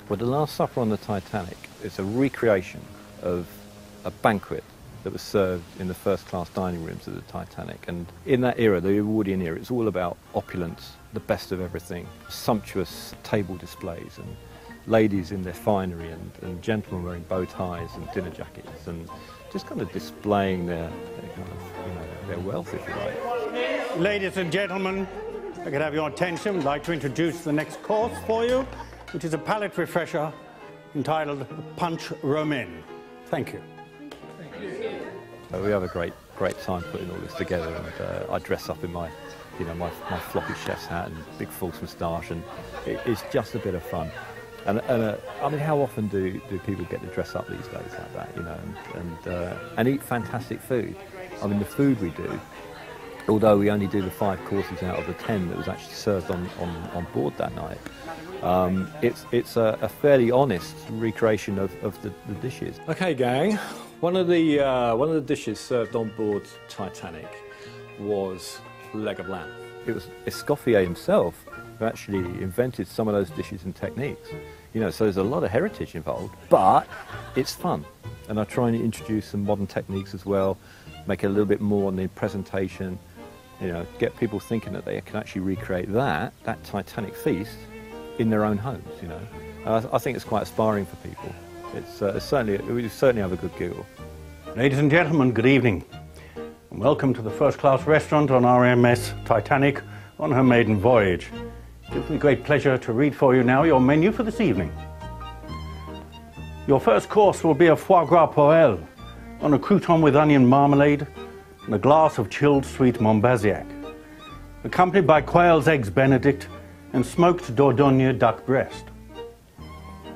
Well, the Last Supper on the Titanic is a recreation of a banquet that was served in the first-class dining rooms of the Titanic. And in that era, the Edwardian era, it's all about opulence, the best of everything, sumptuous table displays, and ladies in their finery, and gentlemen wearing bow ties and dinner jackets, and just kind of displaying their kind of, their wealth, if you like. Ladies and gentlemen, if I could have your attention, I'd like to introduce the next course for you, which is a palate refresher entitled Punch Romaine. Thank you. We have a great time putting all this together, and I dress up in my, my floppy chef's hat and big false moustache, and it's just a bit of fun. And I mean, how often do people get to dress up these days like that, and eat fantastic food? I mean, the food we do, although we only do the 5 courses out of the 10 that was actually served on board that night, it's a fairly honest recreation of the dishes. Okay, gang. One of the dishes served on board Titanic was leg of lamb. It was Escoffier himself who actually invented some of those dishes and techniques. So there's a lot of heritage involved, but it's fun. And I try and introduce some modern techniques as well, make it a little bit more on the presentation, get people thinking that they can actually recreate that Titanic feast in their own homes, I think it's quite aspiring for people. We certainly have a good giggle. Ladies and gentlemen, good evening. And welcome to the first-class restaurant on RMS Titanic on her maiden voyage. It gives me great pleasure to read for you now your menu for this evening. Your first course will be a foie gras poêle on a crouton with onion marmalade and a glass of chilled sweet Montbazillac, accompanied by quail's eggs Benedict and smoked Dordogne duck breast.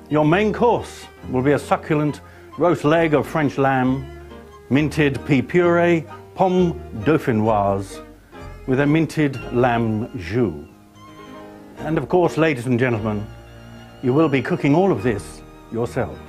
Your main course will be a succulent roast leg of French lamb, minted pea puree, pomme dauphinoise, with a minted lamb jus. And of course, ladies and gentlemen, you will be cooking all of this yourselves.